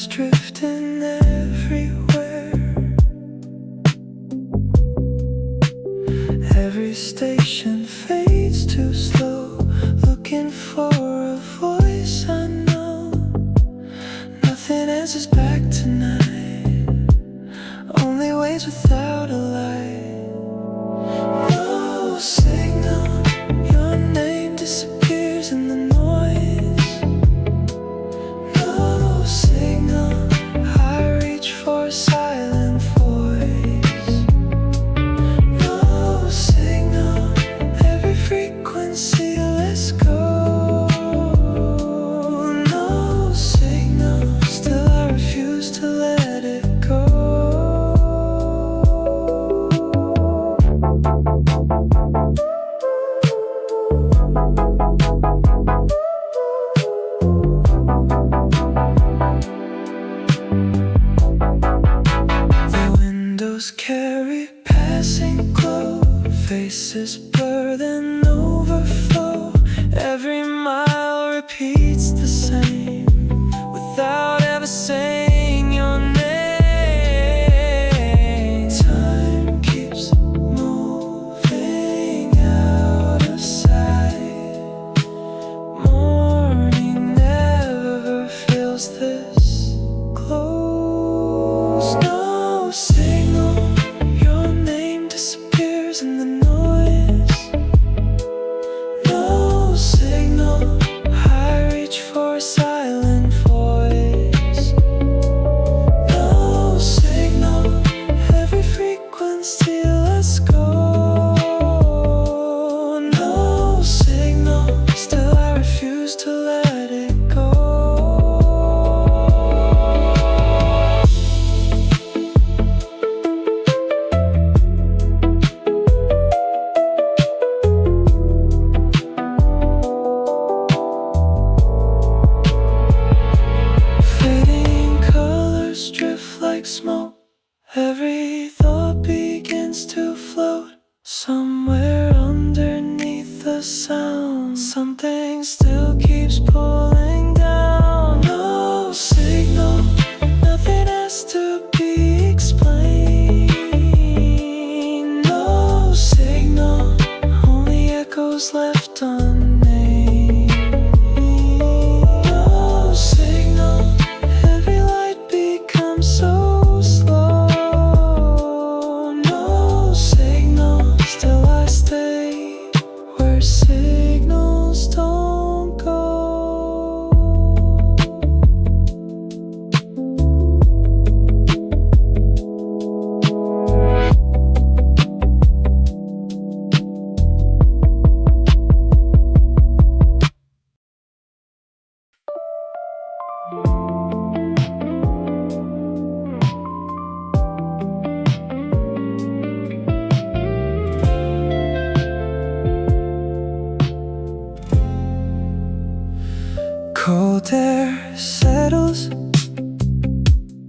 Clouds drifting everywhere. Every station fades too slow, looking for a voice I know. Nothing answers back tonight, only waves without a light. No signal, your name disappears in the noise. No signal, I reach for a silent voice. No signal, every frequency, let's go. No signal, still I refuse to let it go. The windows carry passing glow, faces blur then overflow. Every mile repeats the same, without ever saying your name. Time keeps moving out of sight. Morning never feels this close. No signal, your name disappears in the noise. No signal, I reach for a silent voice. No signal, every frequency, let's go. No signal, still I refuse to let it go. Fading colors drift like smoke. Every thought begins to float. Somewhere underneath the sound, something still keeps pulling down. No signal, nothing has to be explained. No signal, only echoes left unnamed. No signal, every light becomes so slow. No signal, still I stay where signals don't go. Cold air settles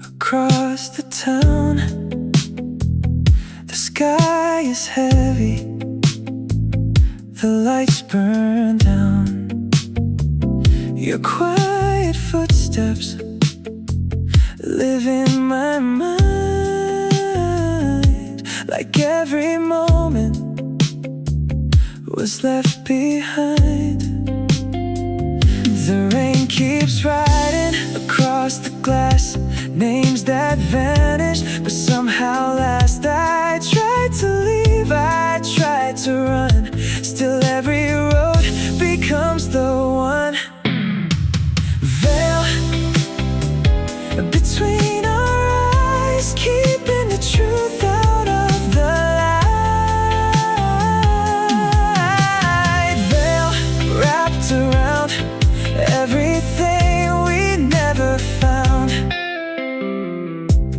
across the town. The sky is heavy, the lights burn down. Your quiet footsteps live in my mind, like every moment was left behind. The rain keeps riding across the glass, names that vanish but somehow last. I tried to leave, I tried to run, still every road becomes the one. Veil between our eyes, keeping the truth out of the light. Veil wrapped around everything we never found.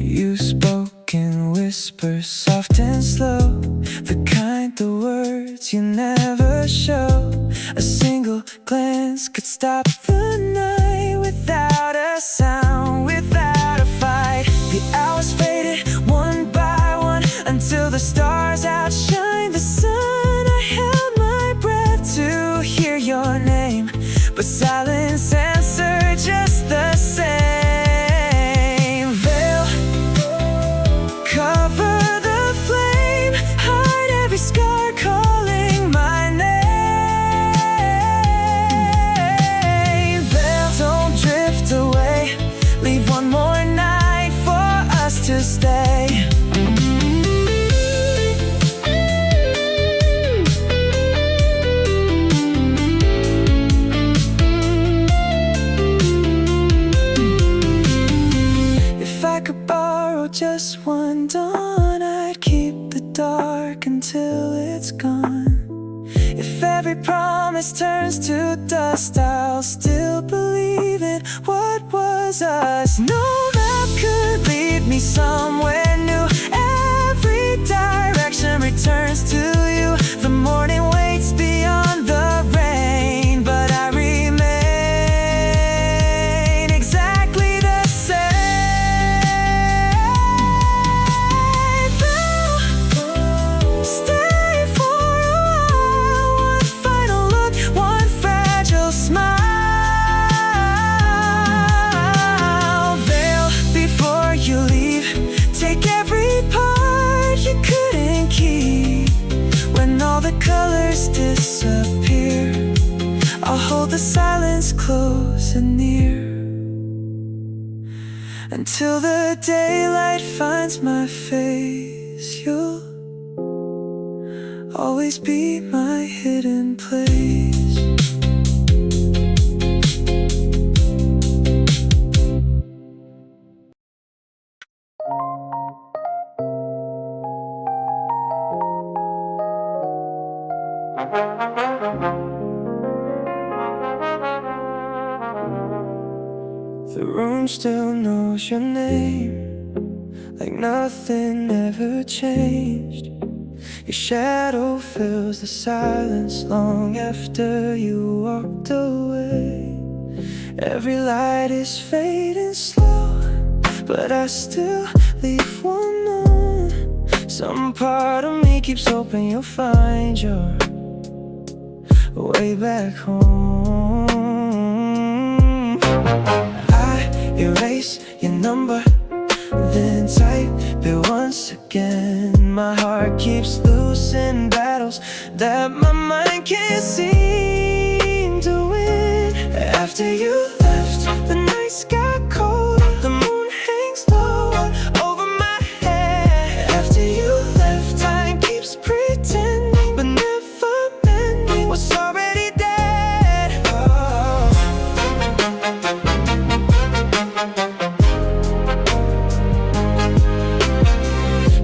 You spoke in whispers, soft and slow, the kind of words you never show. A single glance could stop the night without a sound, without a fight. The hours faded one by one until the stars outshine the sun. I held my breath to hear your name, but silence answered just the same. lost turns to dust, I'll still believe in what was us. No map could lead me somewhere new. Every direction returns to you. The morning waits beyond the rain, but I remain exactly the same. I'll stay for a while, one final look, one fragile smile. Veil before you leave, take every part you couldn't keep. When all the colors disappear, I'll hold the silence close and near, until the daylight finds my face. You'll always be my hidden place. The room still knows your name, like nothing ever changed. Your shadow fills the silence long after you walked away. Every light is fading slow, but I still leave one on. Some part of me keeps hoping you'll find your way back home. Erase your number, then type it once again. My heart keeps losing battles that my mind can't seem to win. After you left, the nights got colder, the moon hangs low over my head. After you left, time keeps pretending, but never mending what's already dead. Oh.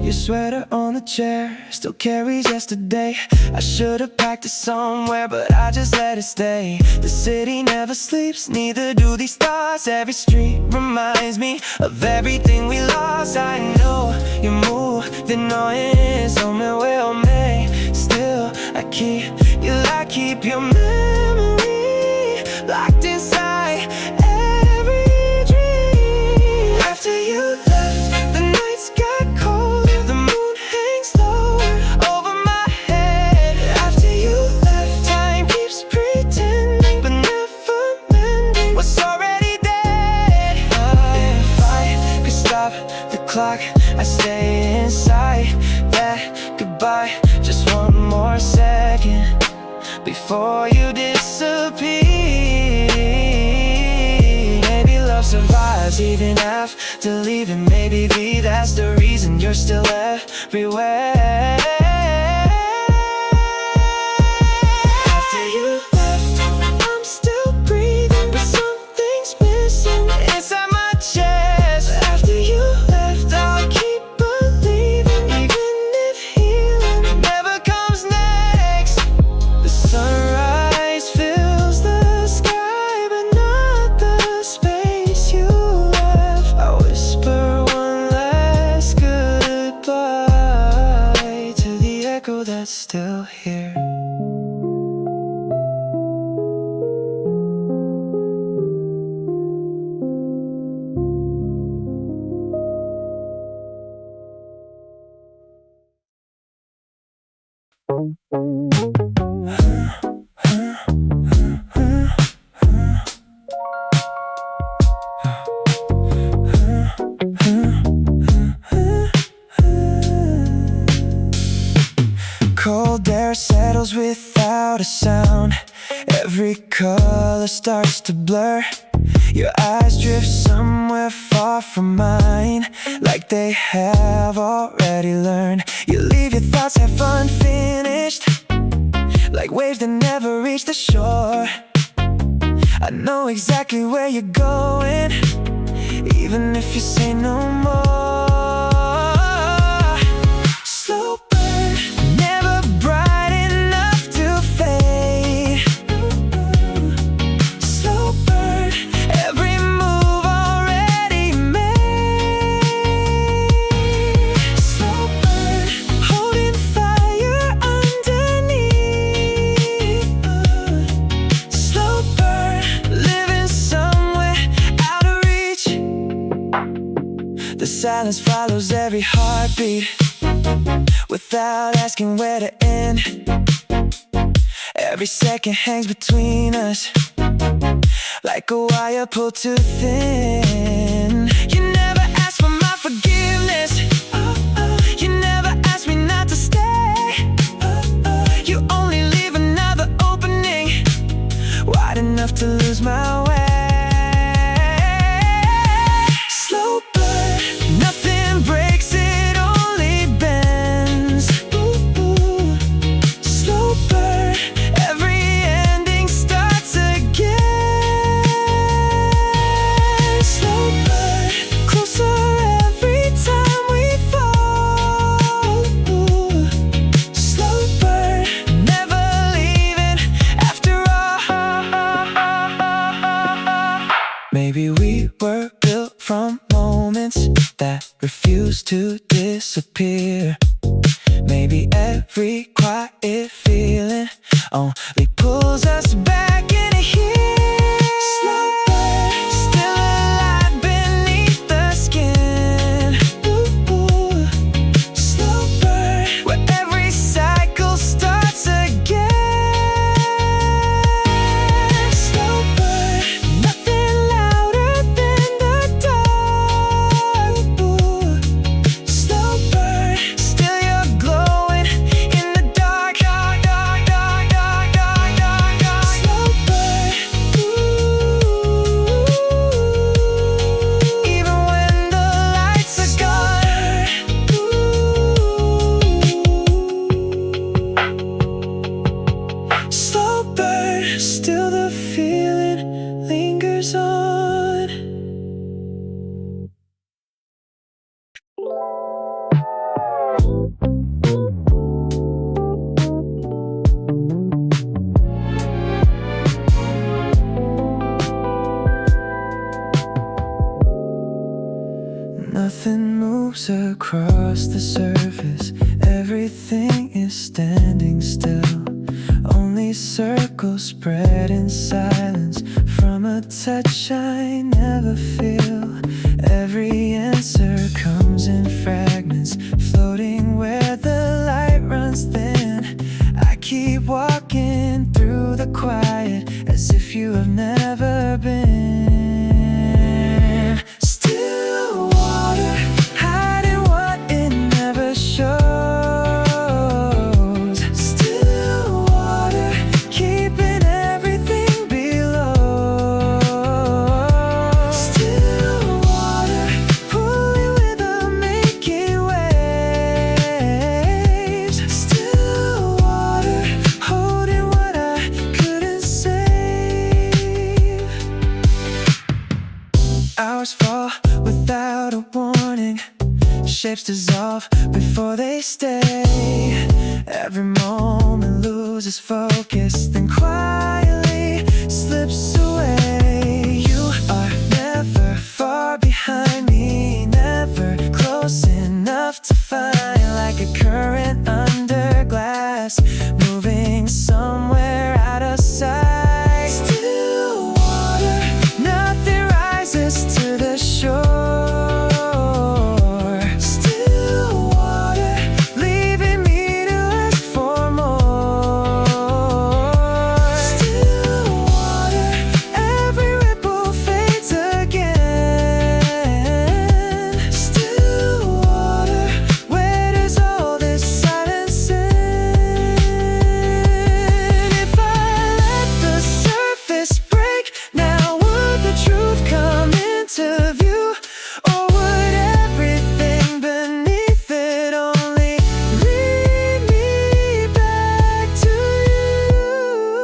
Your sweater on the chair still carries yesterday. I should've packed it somewhere, but I just let it stay. The city never sleeps, neither do these thoughts. Every street reminds me of everything we lost. I know you move, then on somewhere where may. Still, I keep your memory locked inside every dream. After you left, the nights got colder, the moon hangs lower over my head. After you left, time keeps pretending, but never mending what's already dead. If I could stop the clock, I'd stay inside that goodbye just one more second before you disappear. Maybe love survives even after leaving. Maybe that's the reason you're still everywhere. After you left, I'm still breathing, but something's missing inside my chest. After you left, I'll keep believing, even if healing never comes next. The sunrise fills the sky, but not the space you left. I whisper one last goodbye to the echo that's still here. Cold air settles without a sound. Every color starts to blur. Your eyes drift somewhere far from mine, like they have already learned. You leave your thoughts half unfinished, like waves that never reach the shore. I know exactly where you're going, even if you say no more. Slow burn, never bright enough to fade. The silence follows every heartbeat, without asking where to end. Every second hangs between us, like a wire pulled too thin. You never asked for my forgiveness. You never asked me not to stay. You only leave another opening wide enough to lose my way. Slow burn, nothing breaks, it only bends. Slow burn, every ending starts again. Slow burn, closer every time we fall. Slow burn, never leaving after all. Maybe we were built from moments that refuse to disappear. Maybe every quiet feeling only pulls us back into here. Slow burn, still alive beneath the skin. Slow burn, where every cycle starts again. Slow burn, nothing louder than the dark. Slow burn, still you're glowing in the dark. Slow burn, even when the lights are gone. Slow burn, still the feeling lingers on. Nothing moves across the surface, everything is standing still. Only circles spread in silence from a touch I never feel. Every answer comes in fragments, floating where the light runs thin. I keep walking through the quiet as if you have never been. Still water, hiding what it never shows. Still water, keeping everything below. Still water, pulling with the making waves. Still water, holding what I couldn't save. Hours fall without a warning, shapes dissolve before they stay. Every moment loses focus, then quietly slips away. You are never far behind me, never close enough to find. Like a current under glass, moving somewhere out of sight. Still water, nothing rises to the shore. Still water, leaving me to ask for more. Still water, every ripple fades again. Still water, where does all this silence end? If I let the surface break now, would the truth come into view? Or would everything beneath it only lead me back to you?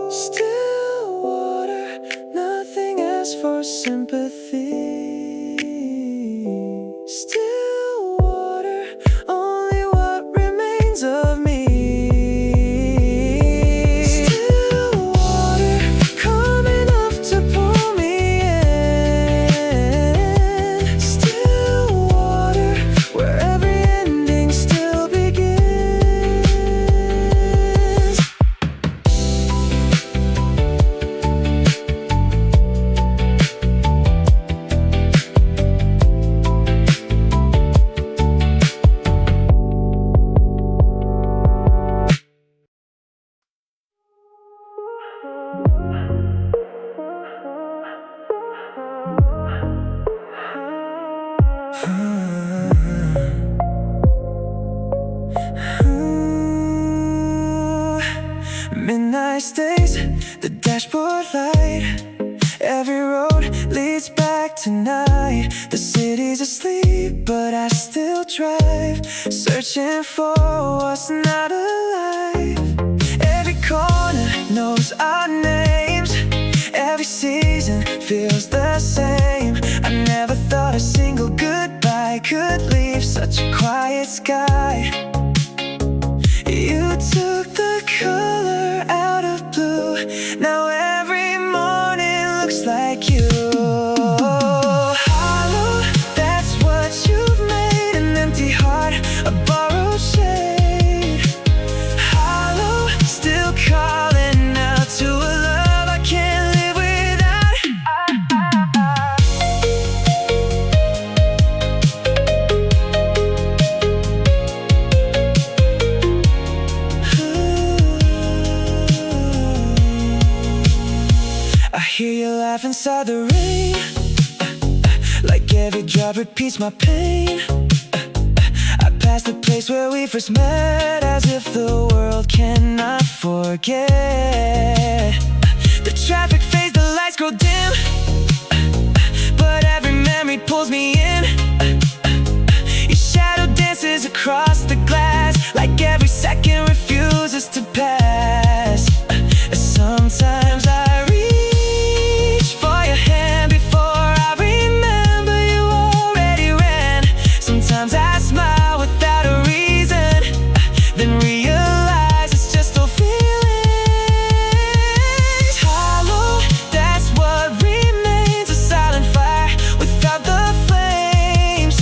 Still water, nothing asks for sympathy. Still water, only what remains of me. Still water, calm enough to pull me in. Still water, where every ending still begins. days, the dashboard light. Every road leads back tonight. The city's asleep, but I still drive, searching for what's not alive. Every corner knows our names. Every season feels the same. I never thought a single goodbye could leave such a quiet sky. You took the color out of blue. Now every morning looks like you. Hollow, that's what you've made. An empty heart, a borrowed shade. Hollow, still calling out to a love I can't live without. I hear you laugh inside the rain. Like every drop repeats my pain. I pass the place where we first met, as if the world cannot forget. The traffic fades, the lights grow dim, but every memory pulls me in. Your shadow dances across the glass, like every second refuses to pass. Sometimes I reach for your hand before I remember you already ran. Sometimes I smile without a reason, then realize it's just old feelings. Hollow, that's what remains, a silent fire without the flames.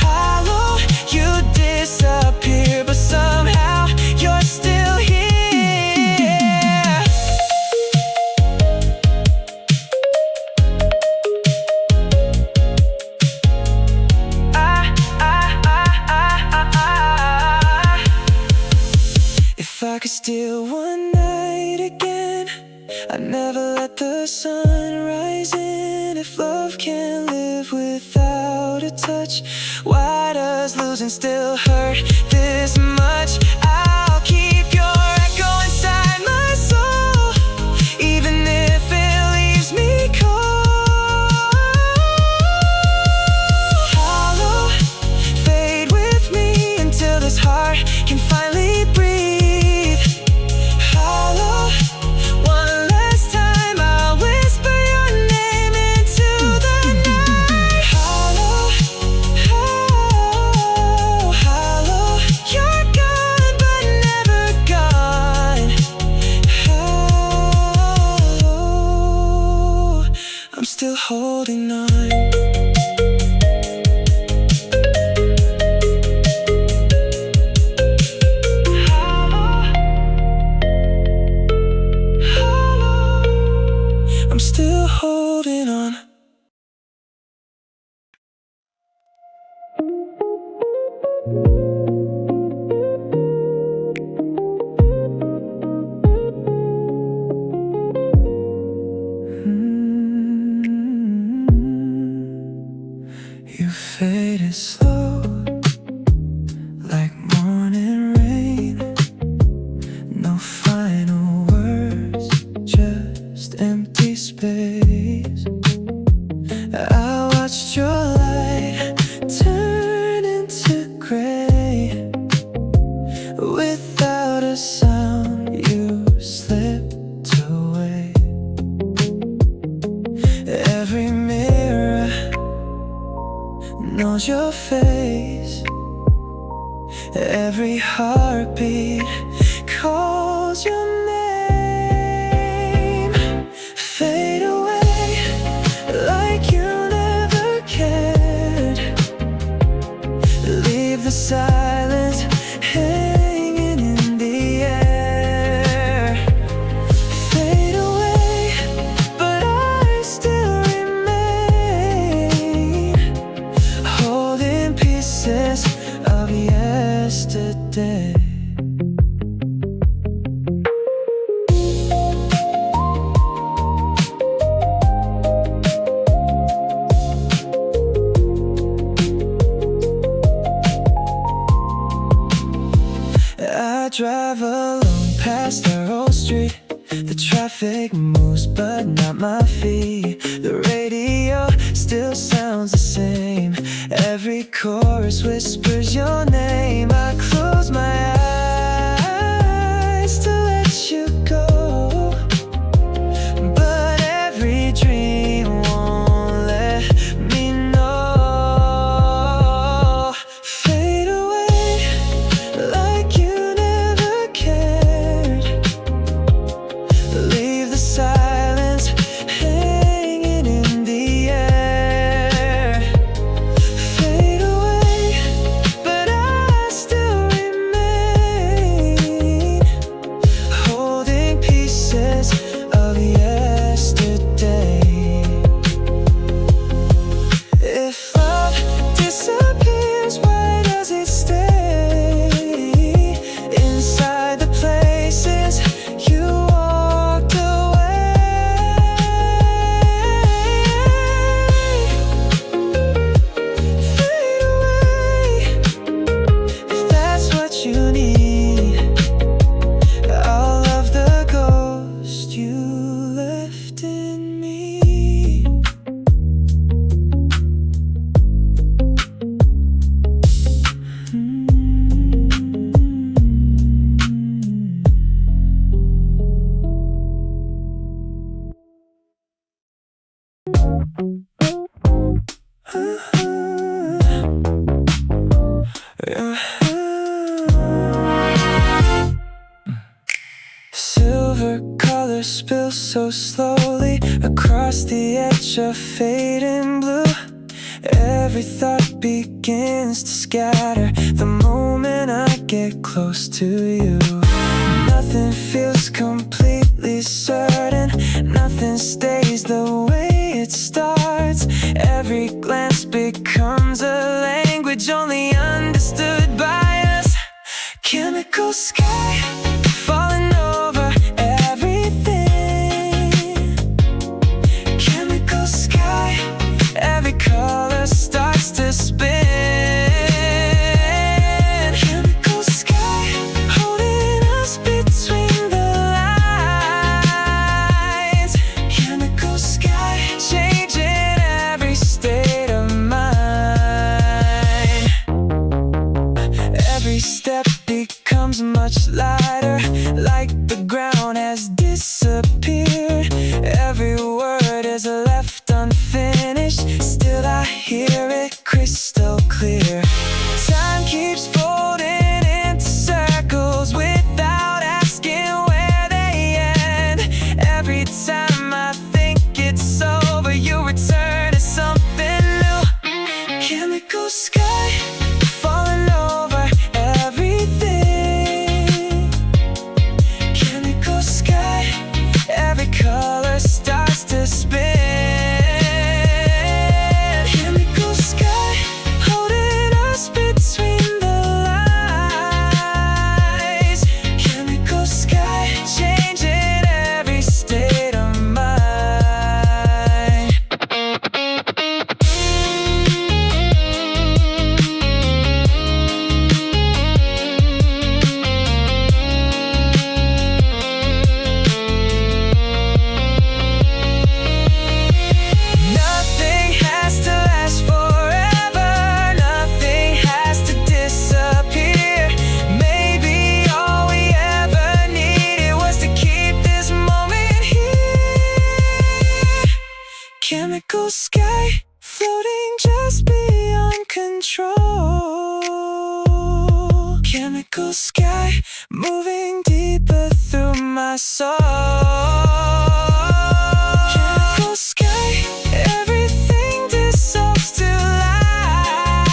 Hollow, you disappear, but somehow you're still here. If I could steal one night again, I'd never let the sun rise in. If love can't live without a touch, why does losing still hurt this much? I'll keep your echo inside my soul, even if it leaves me cold. Hollow, fade with me until this heart can finally breathe. Hollow, one last time I'll whisper your name into the night. Hollow, oh, hollow, you're gone but never gone. Hollow, I'm still holding on. I'm still holding on. You faded slow, like morning rain. No final words, just empty space. I watched your light turn into gray. Without a sound, you slipped away. Every mirror knows your face. Every heartbeat calls your name. Fade away like you never cared. Leave the silence hanging in the air. Fade away, but I still remain, holding pieces of yesterday. Traffic moves but not my feet. The radio still sounds the same. Every chorus whispers your name. I close my eyes to let you go, but every dream won't let me know. Fade away like you never cared. Leave the silence hanging in the air. Fade away, but I still remain, holding pieces of yesterday. If love disappears, why does it stay inside the places you walked away? Fade away if that's what you need. All of the ghosts you left in me. Silver color spills so slowly across the edge of fading blue. Every thought begins to scatter the moment I get close to you. Nothing feels completely certain, nothing stays the way it starts. Every glance becomes a language only understood by us. Chemical sky falling over everything. Chemical sky, every color starts to spin. Chemical sky holding us between the lines. Chemical sky changing every state of mind. Every step becomes much lighter, like the ground has disappeared. Every word is left unfinished, still I hear it crystal clear. Time keeps folding into circles without asking where they end. Every time I think it's over, you return to something new. Chemical sky falling over everything. Chemical sky, every color starts to spin. Chemical sky holding us between the lines. Chemical sky changing every state of mind. Nothing has to last forever, nothing has to disappear. Maybe all we ever needed was to keep this moment here. Chemical sky floating just beyond control. Chemical sky moving deeper through my soul. Chemical sky, everything dissolves to light.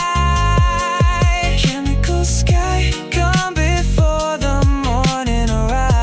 Chemical sky, come before the morning arrives.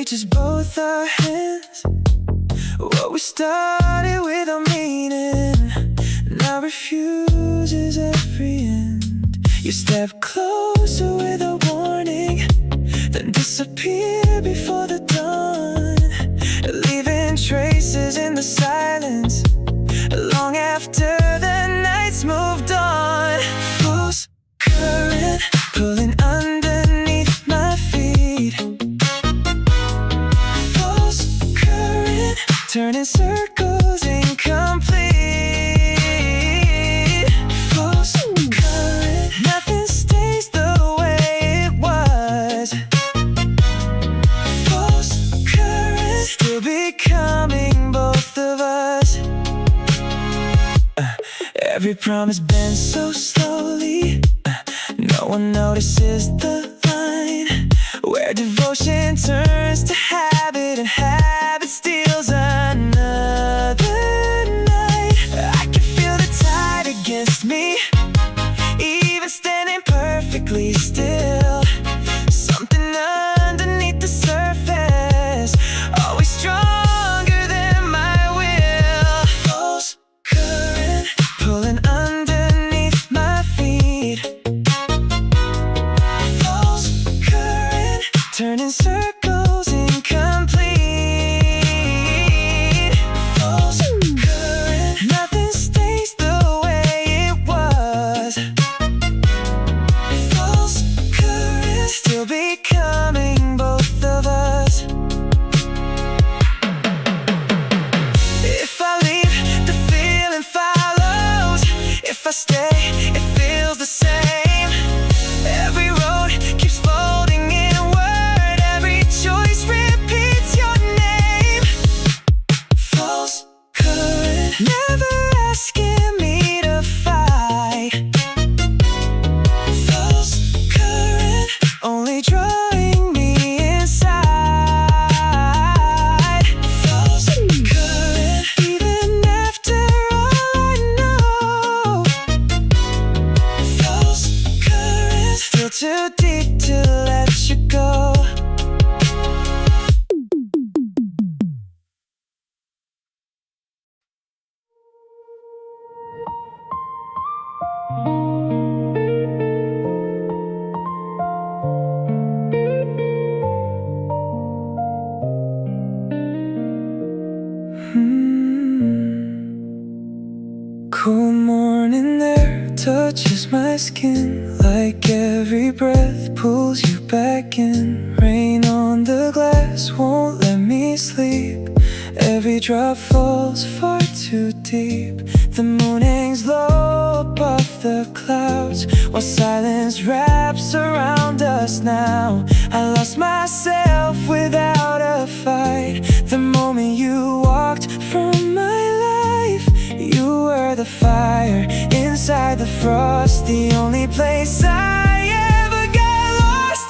reaches both our hands. What we started without meaning now refuses every end. You step closer without warning, then disappear before the dawn, leaving traces in the silence long after the night's moved on. False current pulling underneath my feet. False current turning circles incomplete. False current, nothing stays the way it was. False current, still becoming both of us. Every promise bends so slowly, no one notices the line where devotion turns to habit and habit steals another night. I can feel the tide against me, even standing perfectly still. Something underneath the surface, always stronger than my will. False current pulling underneath my feet. False current turning circles incomplete. False current, nothing stays the way it was. False current, still becoming both of us. If I leave, the feeling follows. If I stay, it feels the same. Every road keeps folding inward, every choice repeats your name. False current, never asking me to fight. False current, only drawing me inside. False current, even after all I know. False current, still too deep to let you go. Cool morning air touches my skin, like every breath pulls you back in. Rain on the glass won't let me sleep, every drop falls far too deep. The moon hangs low above the clouds, while silence wraps around us now. I lost myself without a fight. The moment you walked from my life, you were the fire inside the frost, the only place I ever got lost.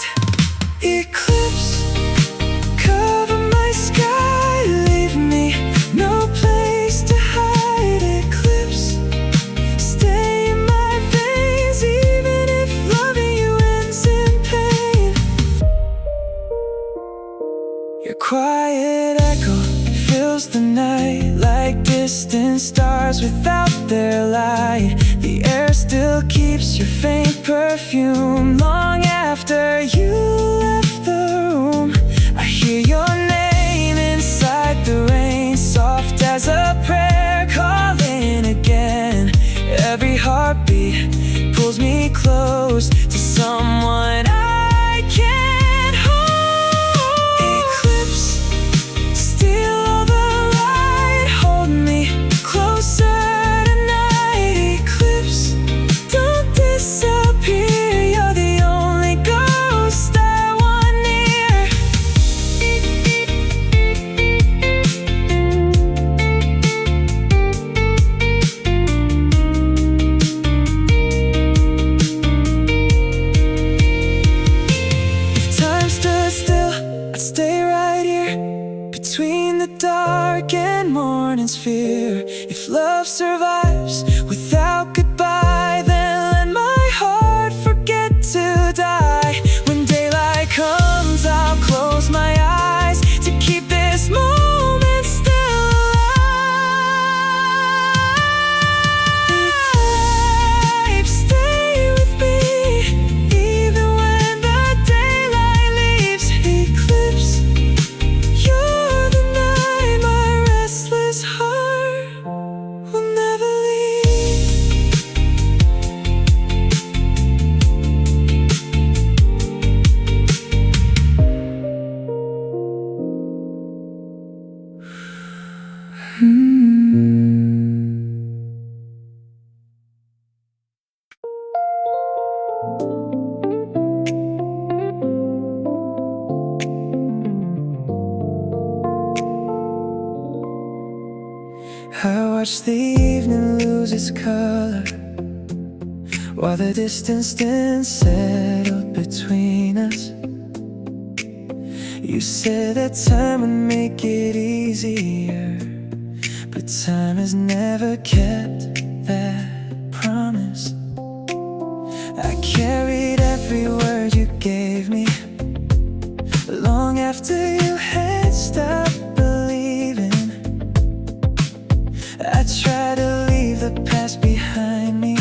Eclipse, cover my sky, leave me no place to hide. Eclipse, stay in my veins, even if loving you ends in pain. Your quiet echo fills the night, like distant stars without their light. The air still keeps your faint perfume long after you left the room. I hear your name inside the rain, soft as a prayer calling again. Every heartbeat pulls me close to someone I can't hold. Eclipse, steal all the light, hold me closer tonight. Eclipse, don't disappear, you're the only ghost I want near. If time stood still, I'd stay right here, between the dark and morning's fear. If love survives without goodbye, then let my heart forget to die. When daylight comes, I'll close my eyes, watch the evening lose its color, while the distance then settled between us. You said that time would make it easier, but time has never kept that promise. I carried every word you gave me long after you had stopped believing. I tried to leave the past behind me,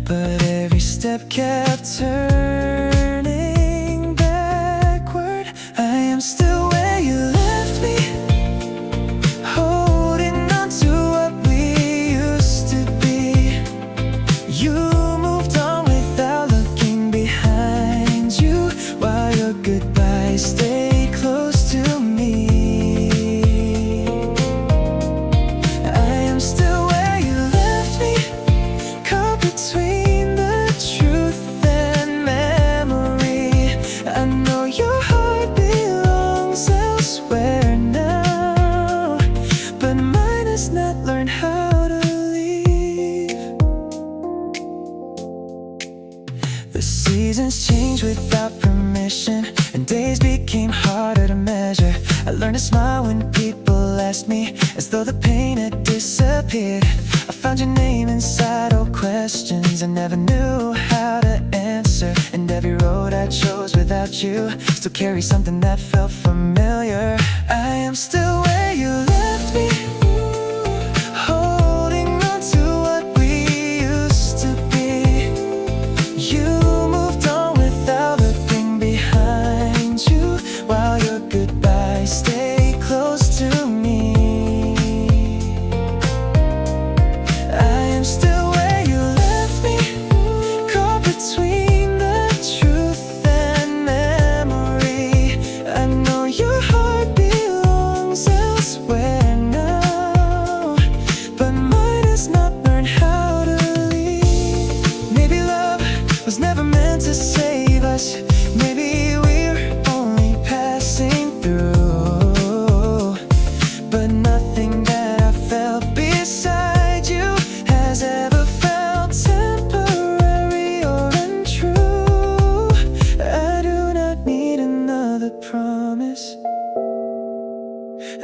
but every step kept turning backward. I am still where you left me, holding on to what we used to be. You moved on without looking behind you, while your goodbyes stay close to me. I am still where you left me, caught between the truth and memory. I know your heart belongs elsewhere now, but mine has not learned how to leave. The seasons change without permission, and days became harder to measure. I learned to smile when people asked me, as though the pain had disappeared. I found your name inside old questions I never knew how to answer, and every road I chose without you still carries something that felt familiar. I am still where you left me, holding on to what we used to be. You moved on without looking behind you, while your goodbyes stay close to me. I am still where you left me, caught between the truth and memory. I know your heart belongs elsewhere now, but mine has not learned how to leave. Maybe love was never meant to save us. Maybe we're only passing through, but nothing that I felt beside you has ever felt temporary or untrue. I do not need another promise.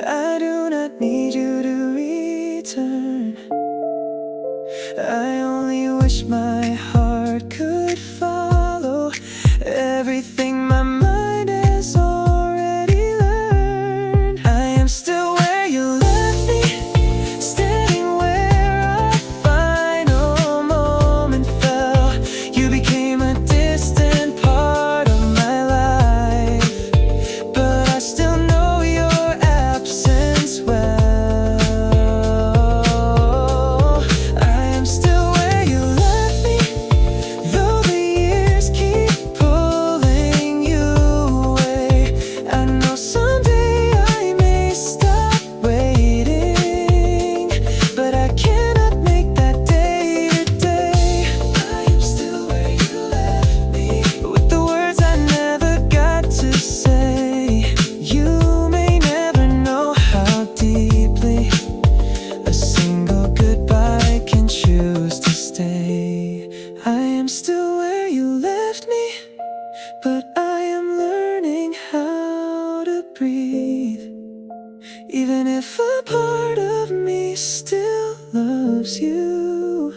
I do not need you to return. I only wish my heart could follow everything my mind has already learned. I am still where you left me, standing where our final moment fell. You became a distant part of my life, but I still know your absence well. I am still where you left me, though the years keep pulling you away. I know someday I may stop waiting, but I cannot make that day today. I am still where you left me, with the words I never got to say. You may never know how deeply a single goodbye can choose to stay. I am still where you left me, but I am learning how to breathe. Even if a part of me still loves you,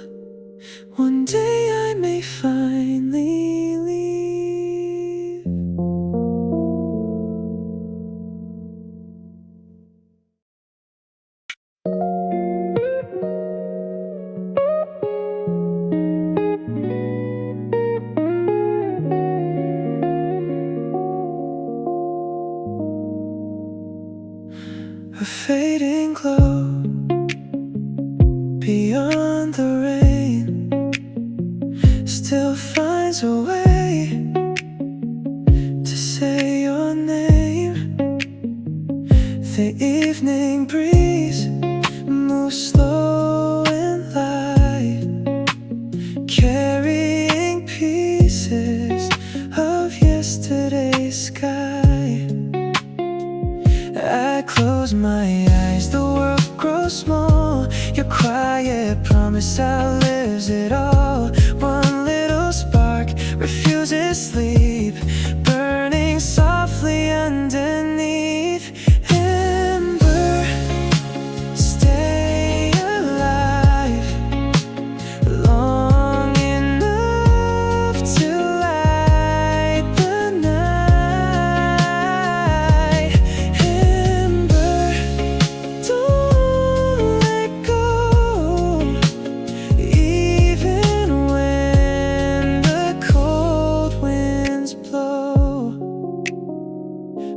one day I may finally leave. A fading glow beyond the rain still finds a way to say your name. The evening breeze moves slow and light, carrying pieces of yesterday's sky. I close my eyes, the world grows so small. Your quiet promise outlives it all. One little spark refuses sleep, burning softly underneath. Ember, stay alive long enough to light the night. Ember, don't let go, even when the cold winds blow.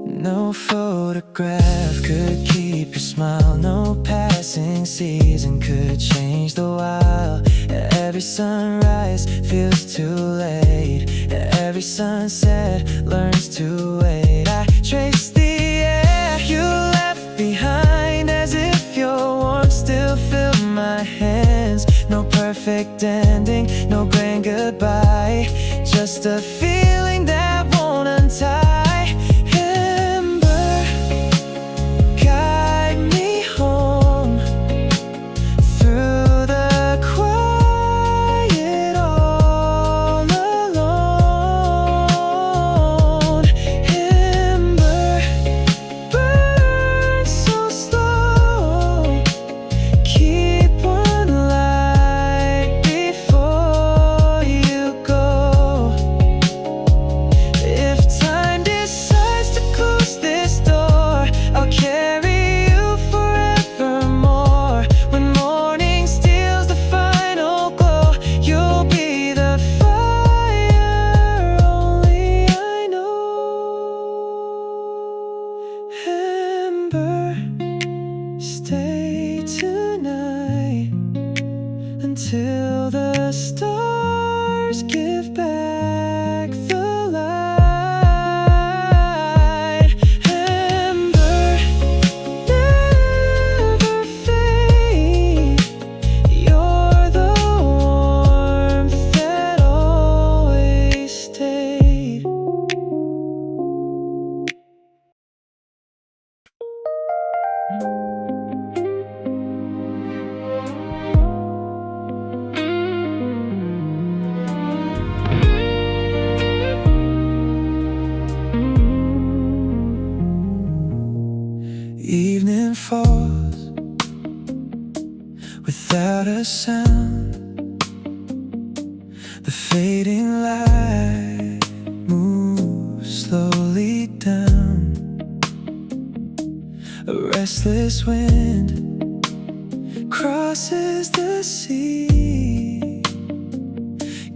No photograph could keep your smile, no passing season could change the wild. Every sunrise feels too late, every sunset learns to wait. I trace the air you left behind, as if your warmth still filled my hands. No perfect ending, no grand goodbye, just a feeling that won't untie. Ember, guide me home through the quiet all alone. Ember, burn so slow, keep one light before you go. If time decides to close this door, I'll carry you forevermore. When morning steals the final glow, you'll be the fire only I know. Ember, stay tonight until the stars give back the light. Ember, never fade, you're the warmth that always stayed. Evening falls without a sound. The fading light moves slowly down. A restless wind crosses the sea,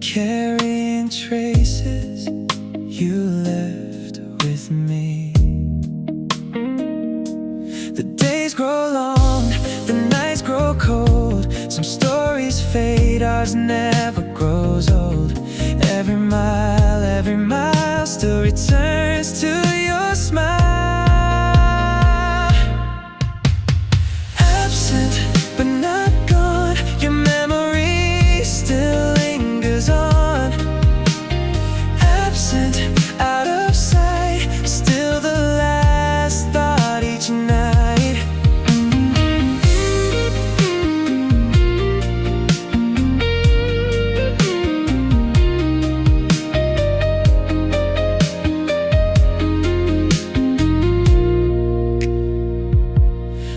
carrying traces you left with me. The days grow long, the nights grow cold. Some stories fade, ours never grows old. Every mile still returns to your smile. Absent but not gone, your memory still lingers on. Absent, out of sight, still the last thought each night.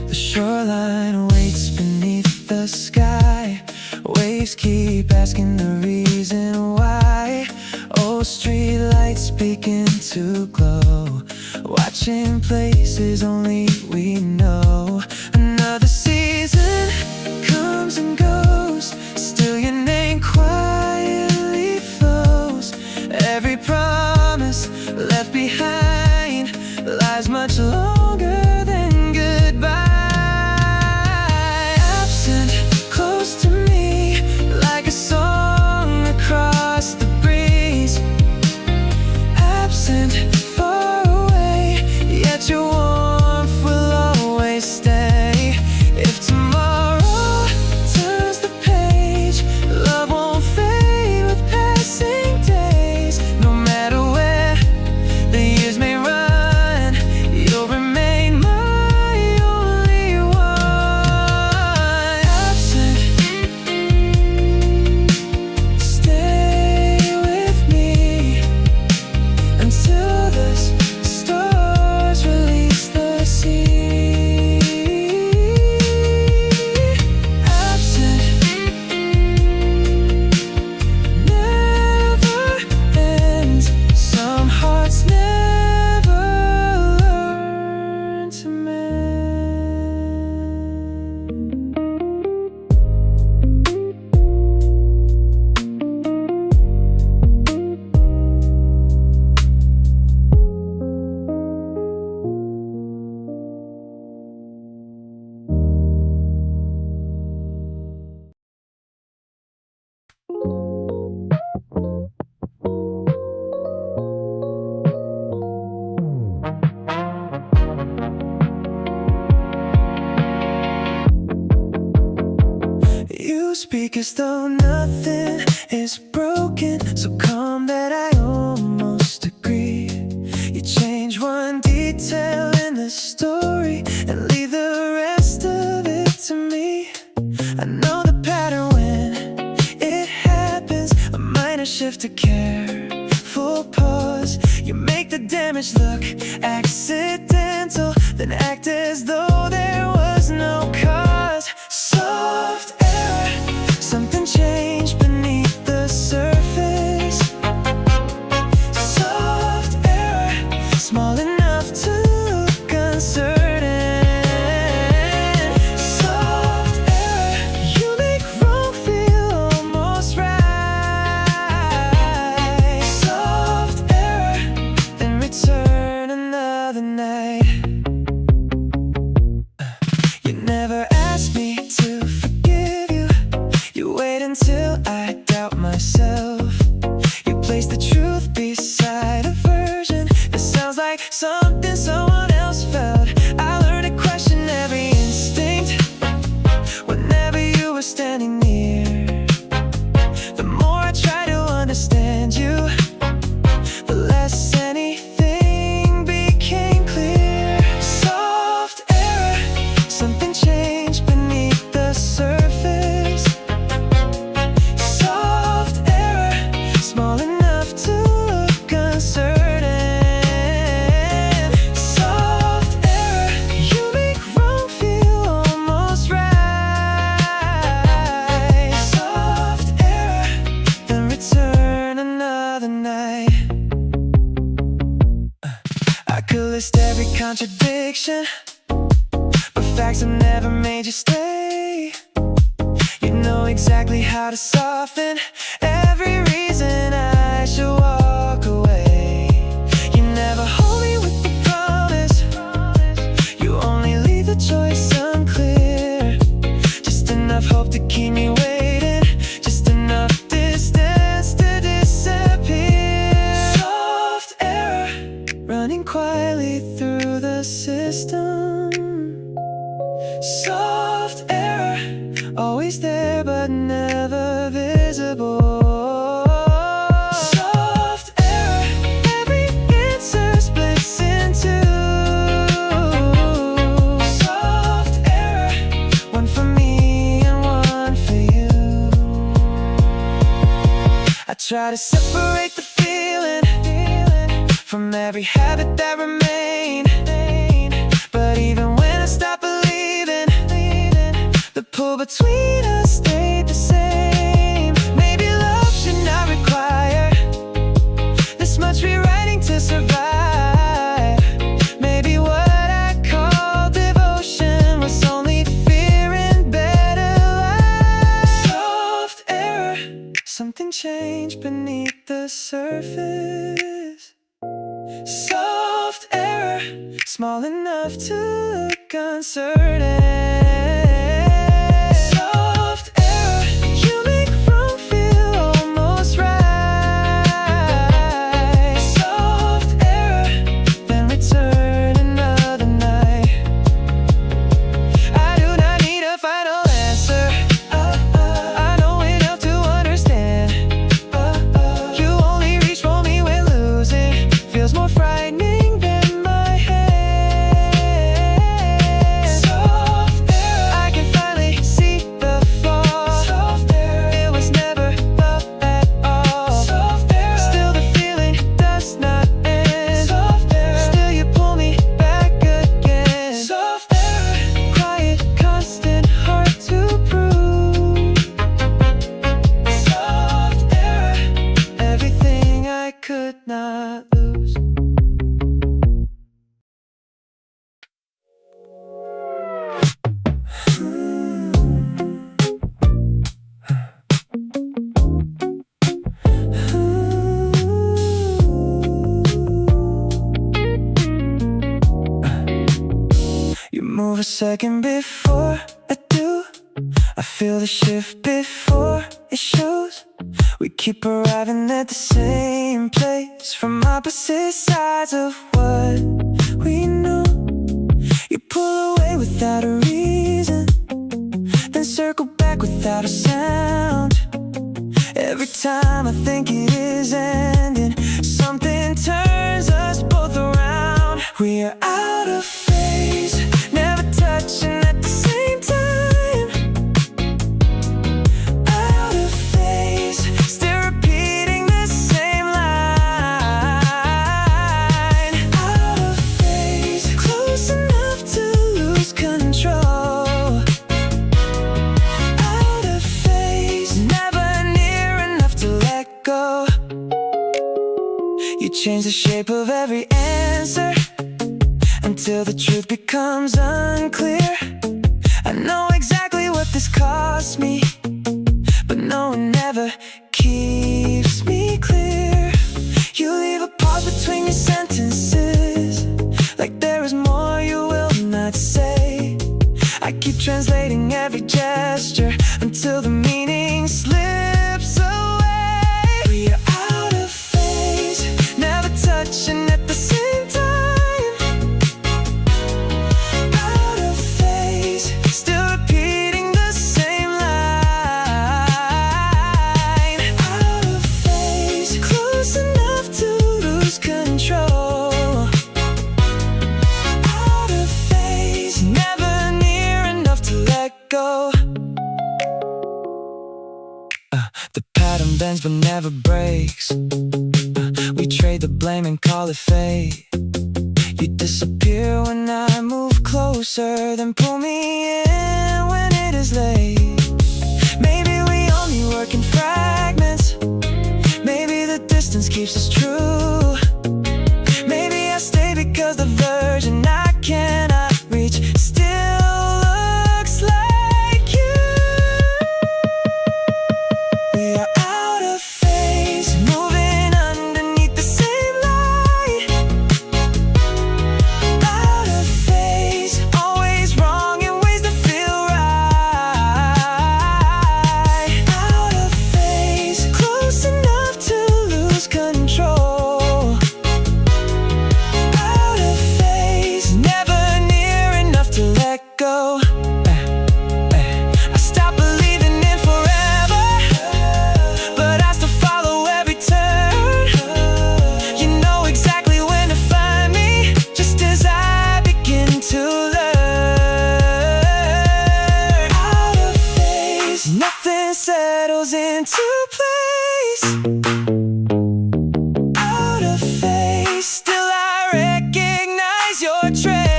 The shoreline waits beneath the sky. Waves keep asking the reason why. Old street lights begin to glow, watching places only we know. Another season comes and goes, still your name quietly flows. Every promise left behind lies much longer than goodbye. Absent, close to me, like a song across the breeze. Absent, far away, yet your warmth will always stay. you speak as though nothing is broken. So calm that I almost agree. You change one detail in the story and leave the rest of it to me. I know the pattern when it happens. A minor shift to careful pause. You make the damage look accidental, then act as though there was no cause. Soft error, something changed beneath the surface. Soft error, small enough to look uncertain. Soft error, you make wrong feel almost right. Soft error, then return another night. You never asked me to forgive you. You wait until I doubt myself. You place the truth beside a version that sounds like something someone else felt. I learned to question every instinct whenever you were standing near. The more I try to understand you, the less anything became clear. Soft error, something changed beneath the surface. Soft error, small enough to look uncertain. Soft error, you make wrong feel almost right. Soft error, then return another night. I could list every contradiction, but facts have never made you stay. You know exactly how to soften every reason I should walk away. You never hold me with the promise. You only leave the choice unclear. Just enough hope to keep me waiting. Just enough distance to disappear. Soft error, running quietly through the system. Soft error, always there but never visible. Soft error, every answer splits in two. Soft error, one for me and one for you. I try to separate the feeling from every habit that remained. But even when I stop believing, the pull between us stayed the same. Maybe love should not require this much rewriting to survive. Maybe what I call devotion was only fear in better life. Soft error, something changed beneath the surface. Soft error, small enough to look uncertain. Soft error, you make wrong feel almost right. Soft error, then return another night. I do not need a final answer. I know enough to understand. You only reach for me when losing feels more frightening than my hand. Soft error, I can finally see the flaw. Soft error, it was never love at all. Soft error, still the feeling does not end. Soft error, still you pull me back again. Soft error, quiet, constant, hard to prove. Soft error, everything I could not lose. You move a second before I do. I feel the shift before it shows. We keep arriving at the same place from opposite sides of what we know. You pull away without a reason, then circle back without a sound. We are out of phase, never touching at the same time. Out of phase, still repeating the same line. Out of phase, close enough to lose control. Out of phase, never near enough to let go. You change the shape of every answer until the truth becomes unclear. I know exactly what this cost me, but no one ever keeps me clear. You leave a pause between your sentences, like there is more you will not say. I keep translating every gesture until the meaning slips away. We are out of phase, never touching at the same time. Out of phase, still repeating the same line. Out of phase, close enough to lose control. Out of phase, never near enough to let go. The pattern bends but never breaks. We trade the blame and call it fate. You disappear when I move closer, then pull me in when it is late. Maybe we only work in fragments. Maybe the distance keeps us true. Maybe I stay because the version I cannot reach still looks like you. We are out of phase, moving underneath the same light. Out of phase, always wrong in ways that feel right. Out of phase, close enough to lose control. Out of phase, never near enough to let go. I stopped believing in forever, but I still follow every turn. You know exactly when to find me, just as I begin to learn. Out of phase, nothing settles into place. Out of phase, still I recognize your trace.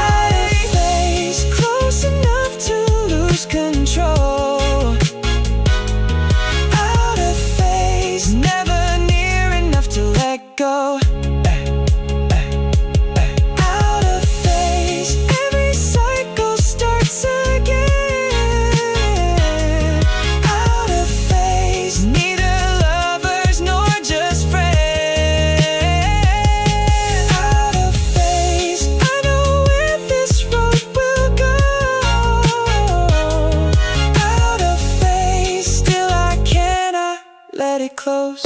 Out of phase, close enough to lose control. Out of phase, never near enough to let go. Out of phase, every cycle starts again. Out of phase, neither lovers nor just friends. Out of phase, I know where this road will go. Out of phase, still I cannot let it close.